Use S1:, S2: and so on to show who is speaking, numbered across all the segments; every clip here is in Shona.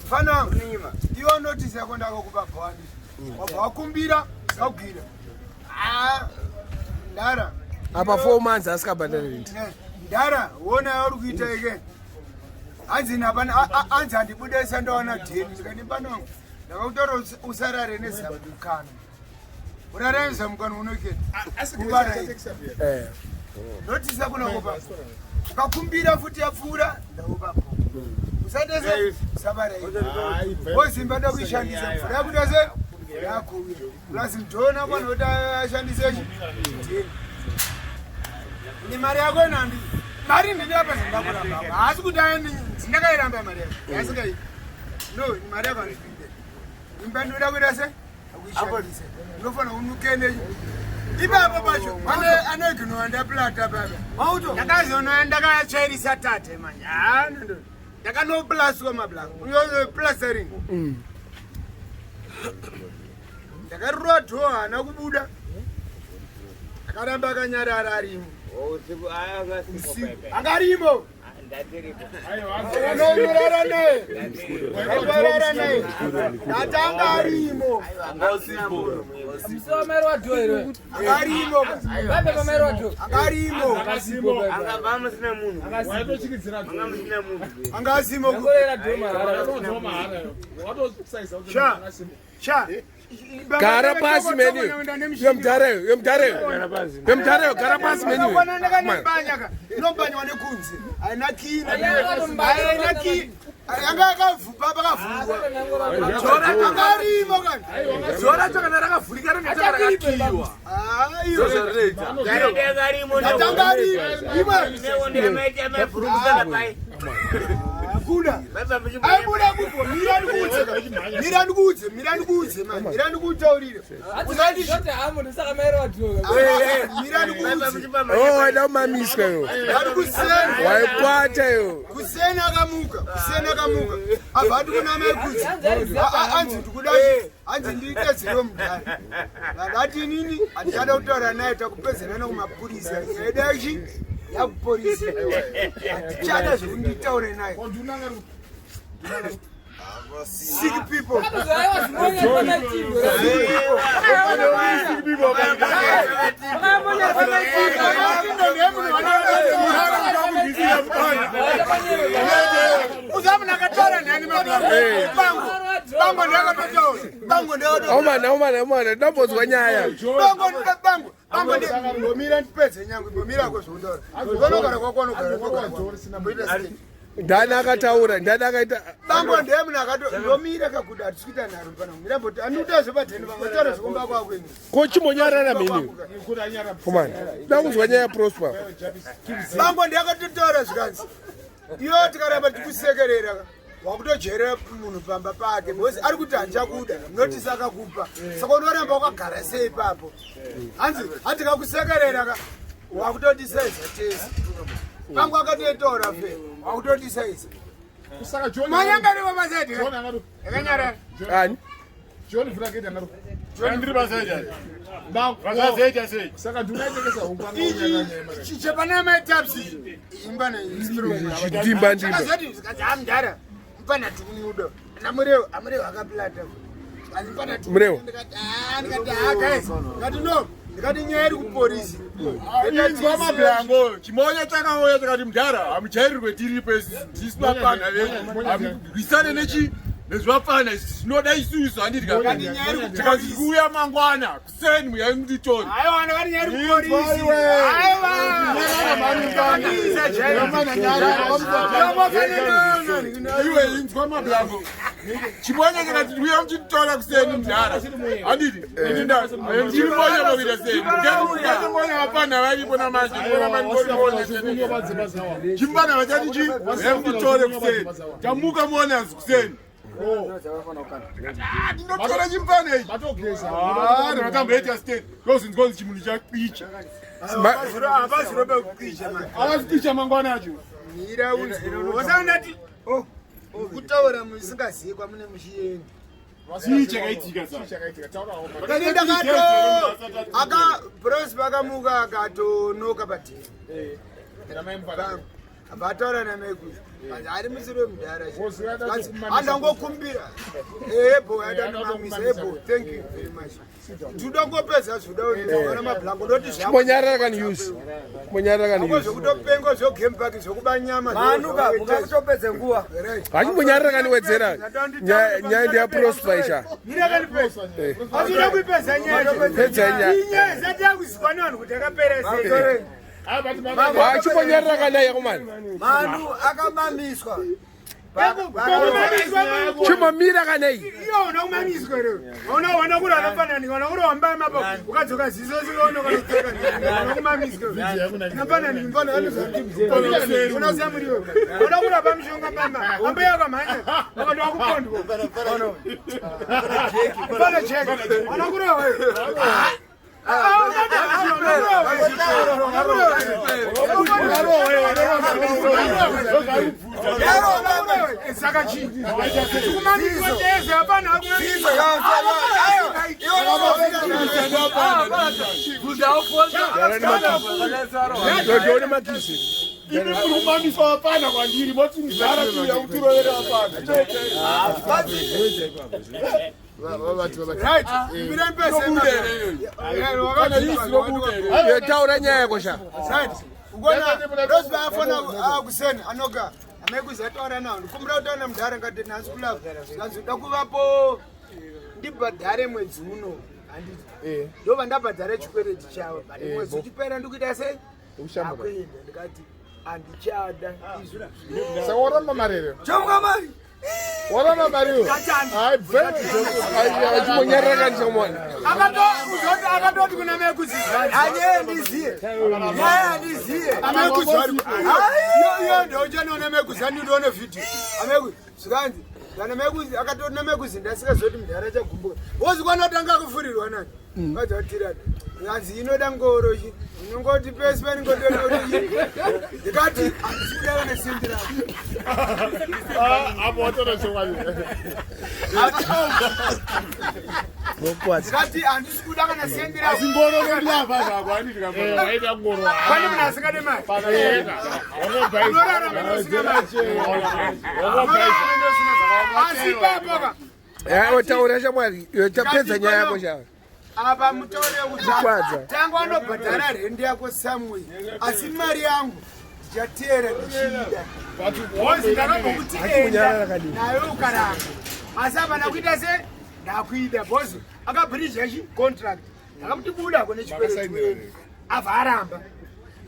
S1: Fana iwo notice yako ndako kupa bwani. Wakumbira sakugira. Ndara.
S2: Apa 4 months asikabhadalira.
S1: Ndara wona yari kuita again. Anzi napana anzi andibudesa ndawana dheni ndikani pano. Ndakakutora usarare nezamukano. Urarenza mukano unoketa. Kubara. Notice yako nakupa. Ukakumbira futi yapfura ndakupa. Usadeze sabara. Wozimba ndakuishandisa mfura yakudase yako. Lazima ndona bwana utashandise chi. Ni mari yako nandi. Mari ndiri apa ndakuramba. Asi kuti ayendi ndakairamba mari yako. Yasingai. No, ni mari yako ndipinde. Imbandura kudase akuishandise. Unofana unukene. Ibaba bacho. Anogino anda plata baba. Mauto. Ndakazono ndakachairisa tate manje. Ndo. Ndakano plus kwa mablank. Uyo plastering. Ndakarwa dhoa nakubuda. Akaramba kanyarara arimo. Akarimo. Ayo naye. Natanga arimo.
S2: Msomerwa dhoere.
S1: Akarimo.
S2: Baba komerwa dho.
S1: Akarimo.
S3: Angabama sina munhu.
S4: Waitochikidzira dho.
S3: Angamsina munhu.
S1: Angazimo.
S2: Ngorera dhoma.
S4: Watosize kuti
S1: Cha.
S2: Gara pasi menu. Yomdareyo. Gara pasi menu.
S1: Kona ndakanembanya nobanya nekunzi. Aina kina. Aina ki. Anga kavupa bakavulwa. Zora angarimo kana.
S4: Zora chakana rakavhurika rakatiwa.
S1: Ayo.
S3: Ngarimo.
S1: Natangarimo. Ima.
S3: Neone maita mafurukana pai.
S1: Kuda. Ai buda kupo mirani kudze man. Mirani kutaurira.
S2: Uzandi shote hamu ndisakamerwa dho.
S1: Mirani kudze.
S2: Oh, wada umamiswa yo.
S1: Ari kusena.
S2: Waikwata yo.
S1: Kusena akamuka. Abati kuna mekudze. Anzi ndikudashi. Anzi ndikedzero mudhari. Vakati nini? Andada kutaura naye takupezerana kumapurisa. Edashi. Yakupolisi. Chada zvunditaure naye. Sick people.
S2: Omana, ndambozwa nyaya.
S1: Ngomira ndipedze nyangwe ngomira kwezvondora. Konogara kwakonogara.
S2: Ndani akataura, ndani akaita.
S1: Bango ndemu nakato ngomira kakuda atisikuita naro pana. Mira boti anutazo pateni vangotaura zvikomba kwakweni.
S2: Ko chimonyarara mini. Komana. Ndakuzwa nyaya Prosper.
S1: Bango ndakatotaura zvikanzi. Iyo tikaramba tikusekerera. Wakutojera munhu pamba pake because ari kuti hanjakuda notice akakupa saka unoramba wakagara sei papo hanzi hatikakusekerera ka wakutodisaiza tesi pangu akatotora fe wakutodisaiza
S4: kusaka John
S1: manyangari wabazeti yakanyarara
S2: ani
S4: John Bracket angaro
S3: John ndiri basaida.
S4: vazazeita sei saka ndinaitekesa ungwanga unyanya
S1: chichepana maitapsi imba na instrument
S2: ndimba
S1: akazoti zikadzamdara pana tumudo namurewo amurewo akaplata asi pana
S2: Murewo
S1: ndikati guys ngati no ndikati nyeri kupolisi
S4: inzwa mablango chimonya chakauya chakati mudhara hamuchairirwe tiri pesi ndisina pana venyu rwisane nechi nezvapana zvinoda isusu handiti tikazikuuya mangwana kuseni muyai mutitori
S1: aiwa ndikati nyeri kupolisi
S4: iwe inzwa mablango chimonya chakati uya muchititora kuseni mudhara handiti ndimonya mavira sei ndimonya vapana varipo namanje chimbana vachati chi mutitore kuseni tamuka muonazi kuseni ndinotora chimbana ichi ndakatamboita state ndozinzwanzi chimunhu chapicha
S1: avazirobe kupisha man
S4: avazipicha mangwana acho
S1: mira uzaunati kutaura musingazivi kwamune muchienda
S4: chii chakaitika
S1: kanenda kato aka Prosper akamuka akatonoka pateni abataura namekuzi ari musiro mudhara andangokumbira ebo adanamamisa ebo thank you very much tudongopedza zvodaona mablanco ndoti
S2: Chimonyara can use. Monyara can use.
S1: zvokutopengo zvogame zvokuba nyama
S5: manuka mukatopedze nguva
S2: Hachi monyara can wedzera. Nya ndia prosper isha.
S1: azvida kuipedza
S2: Pedza nya.
S1: nyaya zati yakuziva nevanhu kuti akaperese
S2: Hachi monyara can yakomani.
S5: manu akamamiswa
S2: Chimomira can ei.
S1: iyo unakumamiswa ro unaona kuri anofanani kana kuri wamba mapo ukadzoka ziso zinoona kana kudzoka kumamiswa anofanani mbona unoziya muriwo unoda kurapa mishonga pamba ambe yakamhanya akati wakupondwa mbona cheki ana kuri saka chii kumamiswa hapana
S2: Ndoone makisi.
S4: Kumamiswa hapana kwandiri moti mzara tu ya uturovera hapana.
S1: right
S2: Yetaura nyaya kosha.
S1: right ugona rose bafona akuseni anoga amekuzataura nawo ndikumbira kutaura mudhara ngati nhasi kulava zvikanzoda kuvapo ndibhadhare mwedzi uno handiti ndobva ndabhadhare chikwereti chavo but mwedzi uchipera ndikuita sei akuenda ndikati handichada izvi
S2: Sawarama marere.
S5: chomwa mari
S2: Warama marere. Hai very. Hachi monyara can someone.
S1: akatoti kuna mekuzi
S5: hanyendiziye nyayandiziye
S1: amekuzi iyo ndouchanoona mekuzi andione vhidhiyo amekuzi zvikanzi kana mekuzi akatoti namekuzi ndasikazoti mudhara achagumbuka wozikwanotanga kufurirwa nani kadzatirati nyanzi inoda ngorochi inongoti pesi paningodonorii ndikati handisikuda kana sindira
S4: Hapo watoto chokani.
S1: ndikati handisikuda kana sendira
S4: Ngoro ndilava zako ani ndikamba. Waita ngoro.
S1: pane munhu asikade mari asi papoka
S2: Wetaura shamwari. Yotapedza nyaya yako sha.
S1: apa mutaure
S2: Kwadza.
S1: kuti tangu anobhadhara rendi yako samwe asi mari yangu ndichateera ndichida ozi ndakambokuti enda nayo ukaranga asi apana kuita se ndakuida bhozi akabhirija chi contract ndakamuti buda kone chikwereti abva aramba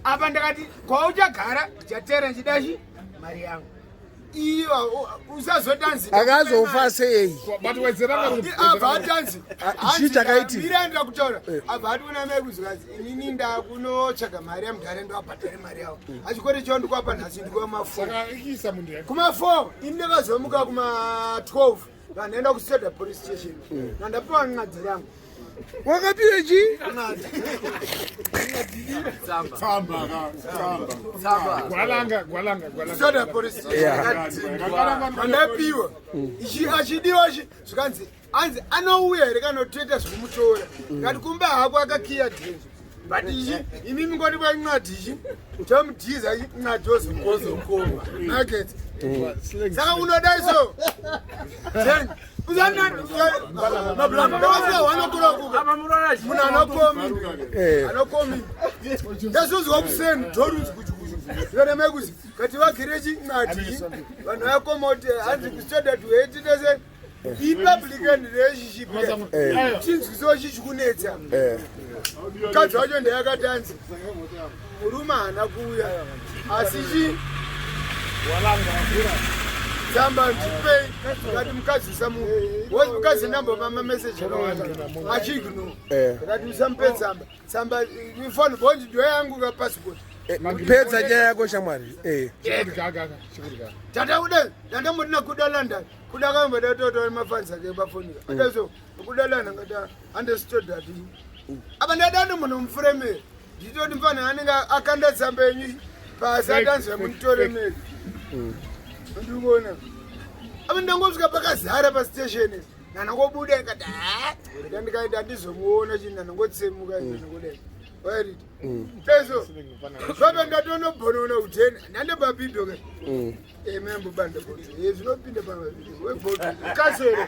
S1: apa ndakati kwauchagara ndichateera nchidachi mari yangu iyo usazotanzi
S2: Akazofa sei.
S4: But wedzera ngari.
S1: abva atanzi
S2: Chichakaiti.
S1: mirandira kutaura abva ati kuna mai kuzikazi inini ndakunotsvaga mari yamudhare ndowabhadhare mari yavo achikore chao ndikuapa nhasi ndikuva ma4
S4: Saka ikisa mundu yako.
S1: kuma4 ini ndakazomuka kuma12 vandaenda kusoda police station nandapiwa nqadzi rangu
S2: Wakapiwe chi?
S4: Tsamba. Gwalanga.
S1: soda police station vandapiwa ichi achidiwa chi zvikanzi anzi anouya here kanotoita zvokumutora ngati kumba hako akakiya dhenje but ichi imi mingoti kwanqadi ichi chamudhiza ichi nqadi ozokoma market saka unoda iso munhu anokomi ndazozwa kuseni dhorudzi kuchukuchukuikanamekuzi kati vagire chinqadi vanhu vakomoti hanzi kustoda tuhetitese ipublican relationship chinzwiso chichikunetsa mukadzi wacho ndeyakati hanzi murume haana kuuya asi chi tsamba ndipei ngati mukadzi usamuwozi mukadzi ndambomama meseji akawanda achigno ngati usamupe tsamba ifoni bondi ndo yangu kapasipoti
S2: Pedza nyaya yako shamwari.
S1: tata kuda ndandambotina kuda london kuda kamboda toto mafanisa ke bafonika ataso kuda london ngata understood that apa ndadano munhu mufuremeri nditoti mfana anenge akanda tsamba yenyu pasi atanzwa munitore meri ndikuona apa ndangosvika pakazara pastation nanangobuda ikati ndandikaita handizomuona chinhu nanangotsemuka nangodai Wait. Peso. Baba ndatono bonono utene. Nande babido ke. Membo bande boto. Yesu no pinde baba bido. We boto. Kasere.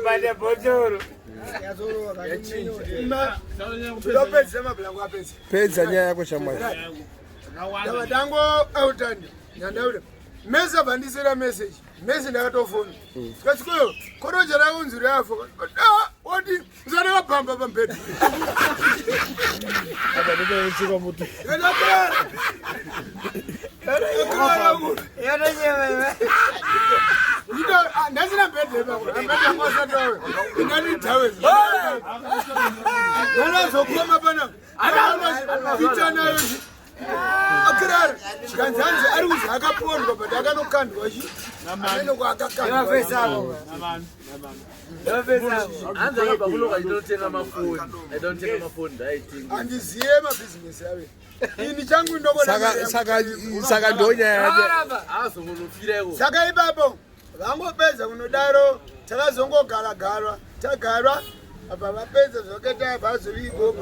S3: Bande botoro.
S1: Yazoro wakati. Lopez sema blanco apesi.
S2: Pedza nyaya yako shamwari.
S1: Dawa dango outandi. Nyandaule. Mesa bandisera message. Message ndakatofona. Sikachikoyo. Koroja ra unzuri afo. Odi nzana wapamba pambedu.
S2: Aba ndio nchika mtu.
S5: Yana nyewe.
S1: Ndio ndazina mbede baba. Mbede ngosa tawe. Ndani tawe. Bana sokoma bana. Ana kichana yoshi. Akrar. Kanzanze ari kuzi akapondwa but akanokandwa shi. Namano kwakakandwa.
S5: Yafesako.
S6: Anza ngaba kuloka idontenga amafoni. I don't take amafoni ndayithi.
S1: Andiziye business yawe. Ini changu ndoko
S2: saka ndonya yake.
S6: Azongolofireko.
S1: Saka ipapo. Vangopedza kunodaro takazongogara tagarwa apa vapedza zvakaita vazoviko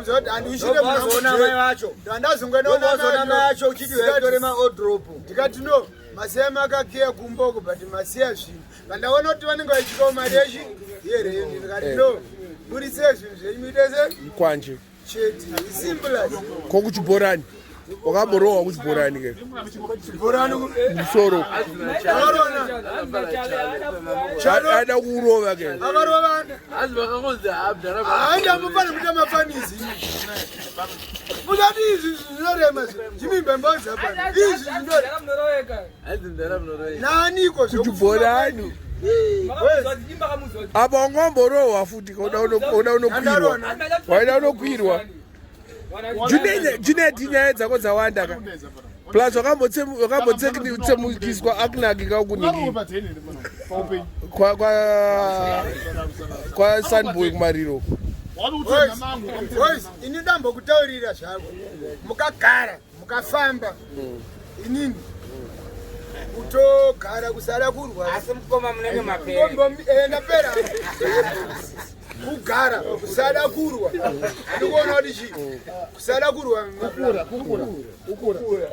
S1: uzoti handishire
S5: Mazona mai vacho.
S1: ndandazongoona
S5: mai vacho uchiti veitore maodrop.
S1: ndikati no masiya makakiya kumboko but masiya zvinhu vandaona kuti vanenge vachikawo mari yechi yereni ndikati no burise zvinhu zvenyuitese
S2: Kwanje.
S1: cheti simple as
S2: Kokuchibhorani. Wakamborowa kuchibhorani ke.
S1: chibhorani
S2: Musoro. Ada kurova ke.
S1: akarova
S6: Azi vakakonza abdara.
S1: handamufana kuita mafanizi muzati izvi zvinorema zvimimbe mboza pana izvi zvinore
S6: Azi ndara mnoroye.
S1: naaniko
S2: Kuchibhorani. Apa wangomborowa futi koda unokwirwa. Waida unokwirwa. Junet nyaya dzako dzawanda ka. Plus wakambotsemukiswa akunaki kaukuniki. Kwa Sunboy kumariro.
S1: boys ini ndambokutaurira zvako mukagara mukafamba inini kutogara kusada kurwa
S3: Asi mukoma munenge mapera.
S1: ndapera kugara kusada kurwa ndikuona kuti chi kusada kurwa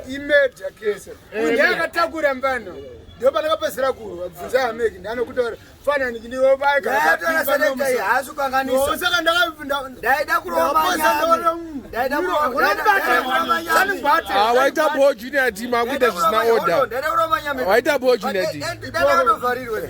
S1: imedha kese unde akatakura mbano ndio panakapezera kurwa bvunza ameki ndanokutaura fana ndiniwo
S5: Hasu kanganisa.
S1: saka
S5: Daida kuroma nyami. Daida kuroma.
S2: Waita bo junior team akuita zvisina order.
S5: Daida kuroma nyami.
S2: Waita bo junior team.
S5: Daida kutovharirwe.